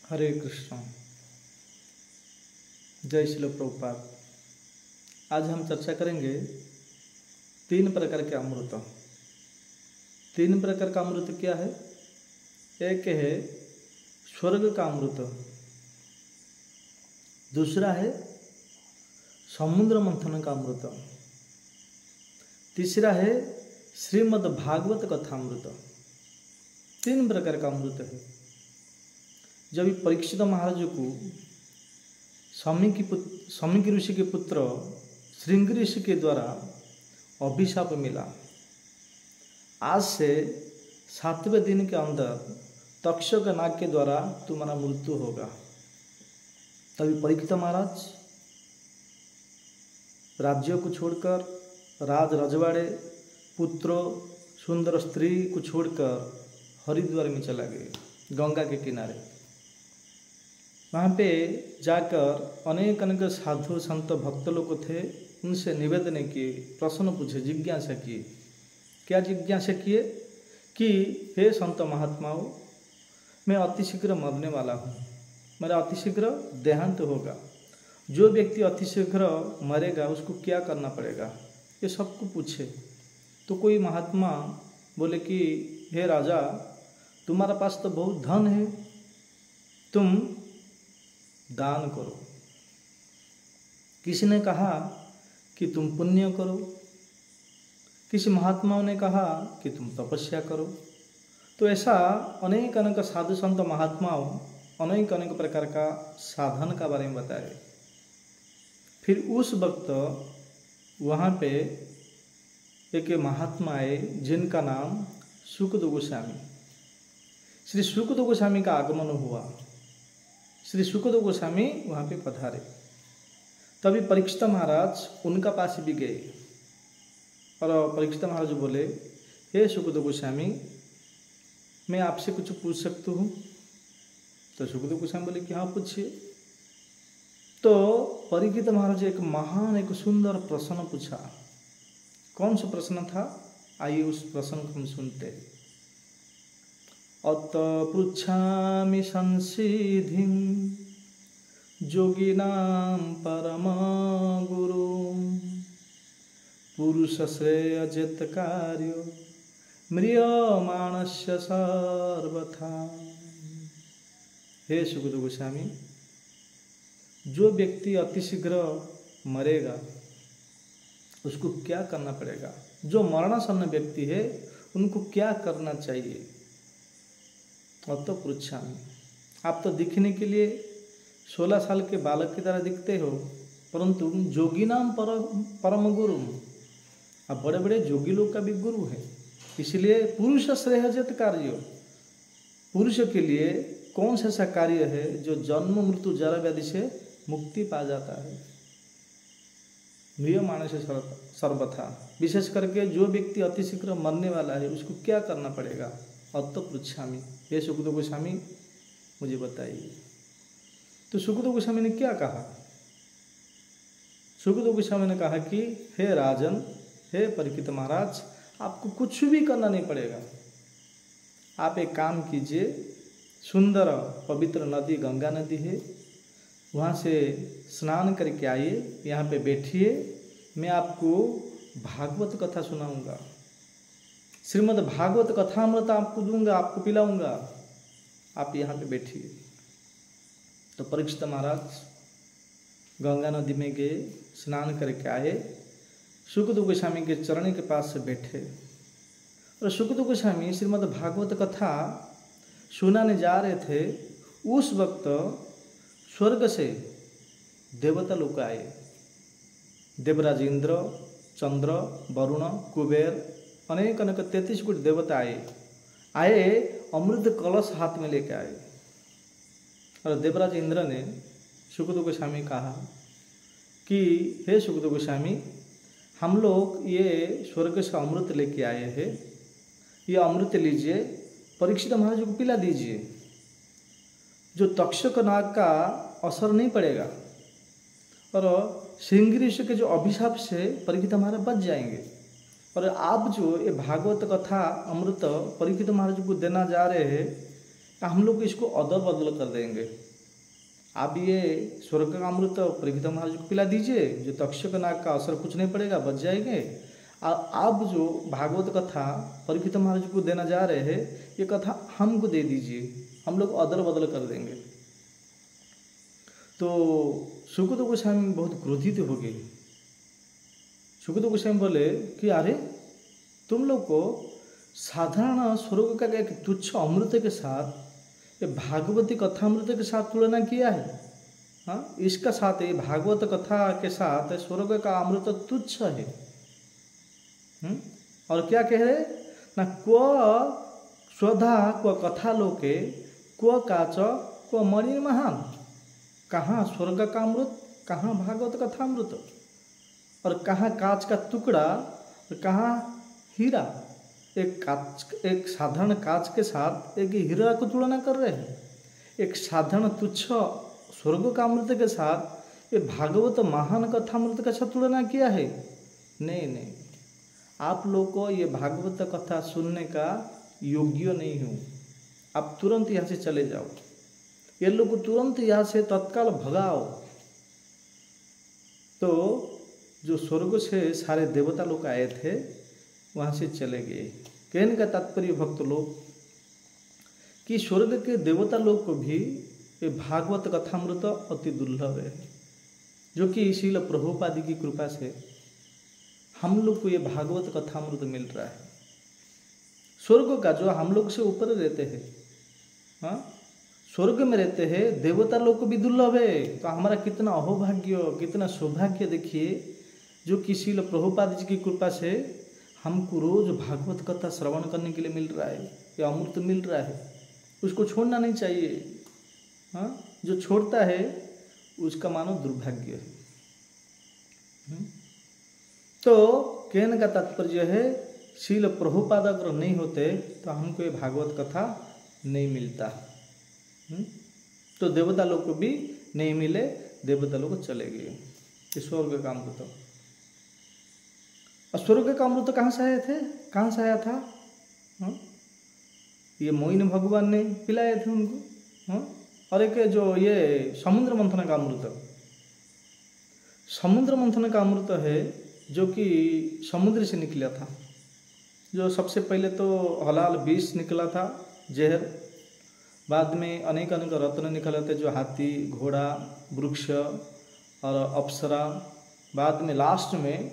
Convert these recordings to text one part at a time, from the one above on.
हरे कृष्ण। जय श्री प्रभुपाद। आज हम चर्चा करेंगे 3 प्रकार के अमृत। 3 प्रकार का अमृत क्या है? एक है स्वर्ग का अमृत, दूसरा है समुद्र मंथन का अमृत, तीसरा है श्रीमद् भागवत कथा अमृत। 3 प्रकार का अमृत है। जब परीक्षित महाराज को समीक ऋषि के पुत्र श्रृंग ऋषि के द्वारा अभिशाप मिला, आज से 7वें दिन के अंदर तक्षक नाग के द्वारा तुम्हारा मृत्यु होगा। तभी परीक्षित महाराज राज्य को छोड़कर, राज रजवाड़े, पुत्रों, सुंदर स्त्री को छोड़कर हरिद्वार में चला गए, गंगा के किनारे। वहाँ पे जाकर अनेक साधु संत भक्त लोग थे, उनसे निवेदन किए, प्रश्न पूछे, जिज्ञासा किए। क्या जिज्ञासा किए कि हे संत महात्माओं, मैं अति शीघ्र मरने वाला हूँ, मेरा अति शीघ्र देहांत होगा। जो व्यक्ति अति शीघ्र मरेगा उसको क्या करना पड़ेगा, ये सबको पूछे। तो कोई महात्मा बोले कि हे राजा, तुम्हारा पास तो बहुत धन है, तुम दान करो। किसी ने कहा कि तुम पुण्य करो, किसी महात्माओं ने कहा कि तुम तपस्या करो। तो ऐसा अनेक साधु संत महात्माओं अनेक प्रकार का साधन का बारे में बताए। फिर उस वक्त वहाँ पे एक महात्मा आए जिनका नाम सुखदेव गोस्वामी। श्री सुखदेव गोस्वामी का आगमन हुआ। श्री सुखदेव गोस्वामी वहाँ पे पधारे। तभी परीक्षित महाराज उनका पास भी गए और परीक्षित महाराज बोले, हे सुखदेव गोस्वामी, मैं आपसे कुछ पूछ सकता हूँ? तो सुखदेव गोस्वामी बोले कि हाँ, पूछिए। तो परीक्षित महाराज एक सुंदर प्रश्न पूछा। कौन सा प्रश्न था? आइए उस प्रश्न को हम सुनते हैं। अत पृच्छामि संसिधिं योगिनां परम गुरुं पुरुष श्रेयजित कार्यो म्रियमाणस्य सर्वथा। हे सुखदेव गोस्वामी, जो व्यक्ति अति शीघ्र मरेगा उसको क्या करना पड़ेगा? जो मरणासन्न व्यक्ति है उनको क्या करना चाहिए? अब तो पृच्छामि, आप तो दिखने के लिए 16 साल के बालक की तरह दिखते हो, परंतु जोगी नाम परम गुरु, आप बड़े बड़े जोगी लोग का भी गुरु है। इसलिए पुरुष श्रेयजित कार्य, पुरुष के लिए कौन सा ऐसा कार्य है जो जन्म मृत्यु जरा व्याधि से मुक्ति पा जाता है? म्रियमाण से सर्वथा, विशेष करके जो व्यक्ति अति शीघ्र मरने वाला है उसको क्या करना पड़ेगा? अत पृच्छामि, ये सुखदेव गोस्वामी मुझे बताइए। तो सुखदेव गोस्वामी ने क्या कहा? सुखदेव गोस्वामी ने कहा कि हे राजन, हे परीक्षित महाराज, आपको कुछ भी करना नहीं पड़ेगा। आप एक काम कीजिए, सुंदर पवित्र नदी गंगा नदी है, वहाँ से स्नान करके आइए, यहाँ पे बैठिए, मैं आपको भागवत कथा सुनाऊंगा, श्रीमद् भागवत कथा अमृत आपको दूंगा, आपको पिलाऊंगा, आप यहाँ पे बैठिए। तो परीक्षित महाराज गंगा नदी में गए, स्नान करके आए, सुखदेव गोस्वामी के चरण के पास से बैठे और सुखदेव गोस्वामी श्रीमद् भागवत कथा सुनाने जा रहे थे। उस वक्त स्वर्ग से देवता लोग आए। देवराज इंद्र, चंद्र, वरुण, कुबेर, अनेक 33 कोटि देवता आए, अमृत कलश हाथ में लेके आए। और देवराज इंद्र ने सुखदेव गोस्वामी कहा कि हे सुखदेव गोस्वामी, हम लोग ये स्वर्ग से अमृत लेके आए हैं, ये अमृत लीजिए, परीक्षित महाराज को पिला दीजिए। जो तक्षक नाग का असर नहीं पड़ेगा और श्रृंग ऋषि के जो अभिशाप से परीक्षित महाराज बच जाएंगे। और आप जो ये भागवत कथा अमृत परीक्षित महाराज को देना जा रहे हैं, तो हम लोग इसको अदल बदल कर देंगे। आप ये स्वर्ग का अमृत परीक्षित महाराज को पिला दीजिए, जो तक्षक नाग का असर कुछ नहीं पड़ेगा, बच जाएंगे। और आप जो भागवत कथा परीक्षित महाराज को देना जा रहे हैं, ये कथा हमको दे दीजिए, हम लोग अदल बदल कर देंगे। तो सुखदेव गोस्वामी बहुत क्रोधित हो गए। सुखदेव गोस्वामी बोले कि अरे तुम लोग को साधारण स्वर्ग का एक तुच्छ अमृत के साथ ये भागवती कथा अमृत के साथ तुलना किया है। हाँ, इसका साथ ये भागवत कथा के साथ स्वर्ग का अमृत तुच्छ है। और क्या कह रहे ना, क्व स्वधा क्व कथा लोके क्व काच क्व मणि महान। कहाँ स्वर्ग का अमृत, कहाँ भागवत कथा अमृत, और कहाँ कांच का टुकड़ा और कहाँ हीरा। एक साधारण कांच के साथ एक हीरा को तुलना कर रहे हैं। एक साधारण तुच्छ स्वर्ग का अमृत के साथ ये भागवत महान कथा अमृत का साथ तुलना किया है। नहीं, आप लोग को ये भागवत कथा सुनने का योग्य नहीं हूँ। आप तुरंत यहाँ से चले जाओ, ये लोग को तुरंत यहाँ से तत्काल भगाओ। तो जो स्वर्ग से सारे देवता लोग आए थे वहाँ से चले गए। कहने का तात्पर्य भक्त लोग कि स्वर्ग के देवता लोग को भी ये भागवत कथामृत अति दुर्लभ है, जो कि श्रील प्रभुपाद की कृपा से हम लोग को ये भागवत कथामृत मिल रहा है। स्वर्ग का जो हम लोग से ऊपर रहते हैं, हाँ, स्वर्ग में रहते हैं, देवता लोग को भी दुर्लभ है। तो हमारा कितना अहोभाग्य, कितना सौभाग्य देखिए, जो कि श्रील प्रभुपाद जी की कृपा से हमको रोज भागवत कथा श्रवण करने के लिए मिल रहा है, ये अमृत मिल रहा है। उसको छोड़ना नहीं चाहिए। हाँ, जो छोड़ता है उसका मानो दुर्भाग्य है। तो कहने का तात्पर्य है, श्रील प्रभुपाद अगर नहीं होते तो हमको ये भागवत कथा नहीं मिलता। तो देवता लोग को भी नहीं मिले, देवता लोग चले गए। स्वर्ग का अमृत, स्वर्ग का अमृत कहाँ से आए थे, कहाँ से आया था? ये मोइन भगवान ने पिलाए थे उनको। और एक जो ये समुद्र मंथन का अमृत, समुद्र मंथन का अमृत है, जो कि समुद्र से निकला था। जो सबसे पहले तो हलाल विष निकला था, जहर, बाद में अनेक अनेक रत्न निकले थे, जो हाथी, घोड़ा, वृक्ष और अप्सरा, बाद में लास्ट में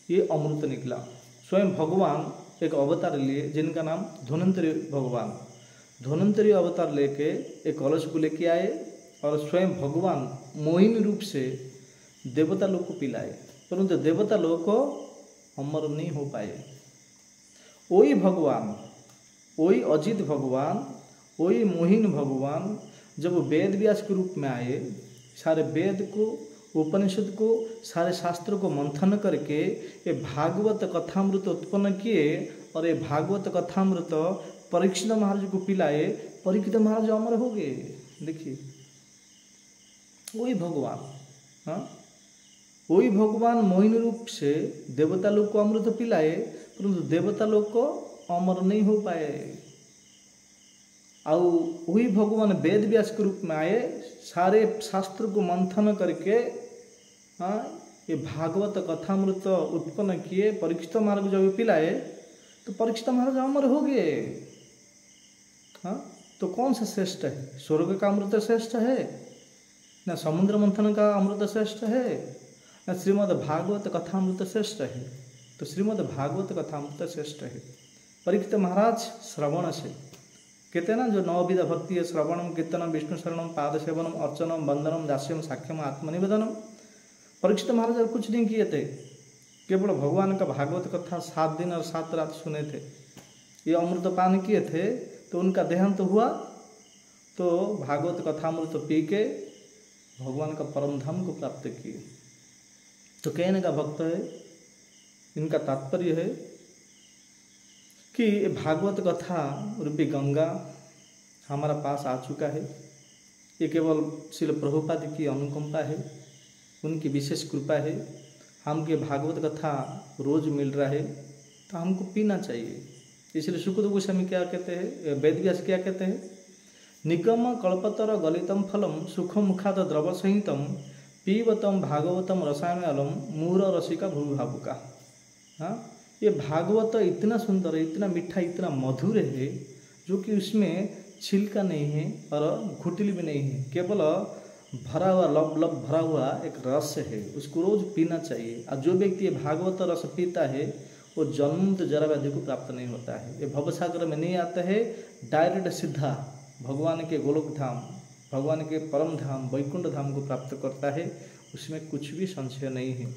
ये अमृत निकला। स्वयं भगवान एक अवतार लिए, जिनका नाम धन्वंतरी भगवान, धन्वंतरी अवतार लेके एक कलश को लेके आए और स्वयं भगवान मोहिनी रूप से देवता लोग को पिलाए, परंतु देवता लोग को अमर नहीं हो पाए। वही भगवान, वही अजित भगवान, वही मोहिन भगवान जब वेद व्यास के रूप में आए, सारे वेद को, उपनिषद को, सारे शास्त्रों को मंथन करके ये भागवत कथामृत उत्पन्न किए और ये भागवत कथामृत परीक्षित महाराज को पिलाए। परीक्षित महाराज अमर हो गए। देखिए वही भगवान, हाँ, वही भगवान मोहिनी रूप से देवता लोग को अमृत पिलाए, परंतु देवता लोग को अमर नहीं हो पाए। और वही भगवान वेद व्यास के रूप में आए, सारे शास्त्र को मंथन करके, हाँ, ये भागवत कथामृत उत्पन्न किए। परीक्षित महाराज को जब पिलाए तो परीक्षित महाराज अमर हो गए। हाँ, तो कौन सा श्रेष्ठ है? स्वर्ग का अमृत श्रेष्ठ है, न समुद्र मंथन का अमृत श्रेष्ठ है, न श्रीमद् भागवत कथामृत श्रेष्ठ है। तो श्रीमद् भागवत कथामृत श्रेष्ठ है। परीक्षित महाराज श्रवण से कहते हैं ना, जो नवविध भक्ति है, श्रवणम, कीर्तनम, विष्णु शरणम, पाद सेवनम, अर्चनम, वंदनम, दास्यम, साक्ष्यम, आत्मनिवेदनम। परीक्षित महाराज और कुछ नहीं किए थे, केवल भगवान का भागवत कथा 7 दिन और 7 रात सुने थे। ये अमृत पान किए थे, तो उनका देहांत हुआ, तो भागवत कथामृत पी के भगवान का परम धाम को प्राप्त किए। तो कहने का भक्त है, इनका तात्पर्य है कि भागवत कथा रूपी गंगा हमारा पास आ चुका है। ये केवल श्रील प्रभुपाद की अनुकंपा है, उनकी विशेष कृपा है। हमके भागवत कथा रोज मिल रहा है, तो हमको पीना चाहिए। इसलिए सुखदेव गोस्वामी क्या कहते हैं, वेद व्यास क्या कहते हैं, निगम कल्पतर गलितम फलम सुख मुखाद द्रव संहितम पीवतम भागवतम रसायनलम मूर रसिका भूमि भावुका। हाँ, ये भागवत इतना सुंदर है, इतना मीठा, इतना मधुर है, जो कि उसमें छिलका नहीं है और घुटली भी नहीं है, केवल भरा हुआ लब लब भरा हुआ एक रस है। उसको रोज पीना चाहिए। और जो व्यक्ति ये भागवत रस पीता है वो जन्म जरा व्याधि को प्राप्त नहीं होता है, ये भवसागर में नहीं आता है, डायरेक्ट सीधा भगवान के गोलोक धाम, भगवान के परम धाम वैकुंठ धाम को प्राप्त करता है। उसमें कुछ भी संशय नहीं है।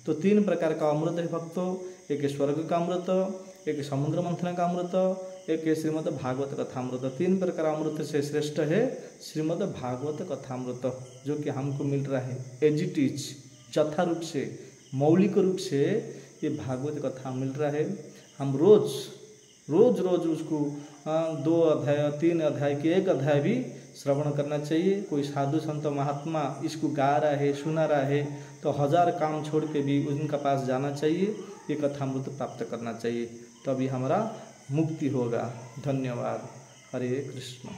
तो 3 प्रकार का अमृत है भक्तों, एक स्वर्ग का अमृत, एक समुद्र मंथन का अमृत, एक श्रीमद् भागवत कथामृत। 3 प्रकार अमृत से श्रेष्ठ है श्रीमद् भागवत कथामृत, जो कि हमको मिल रहा है एज इट इज, यथा रूप से, मौलिक रूप से ये भागवत कथा मिल रहा है। हम रोज रोज रोज उसको 2 अध्याय 3 अध्याय के 1 अध्याय भी श्रवण करना चाहिए। कोई साधु संत महात्मा इसको गा रहा है, सुना रहा है, तो 1000 काम छोड़ के भी उनका पास जाना चाहिए, ये कथामृत प्राप्त करना चाहिए, तभी हमारा मुक्ति होगा। धन्यवाद। हरे कृष्ण।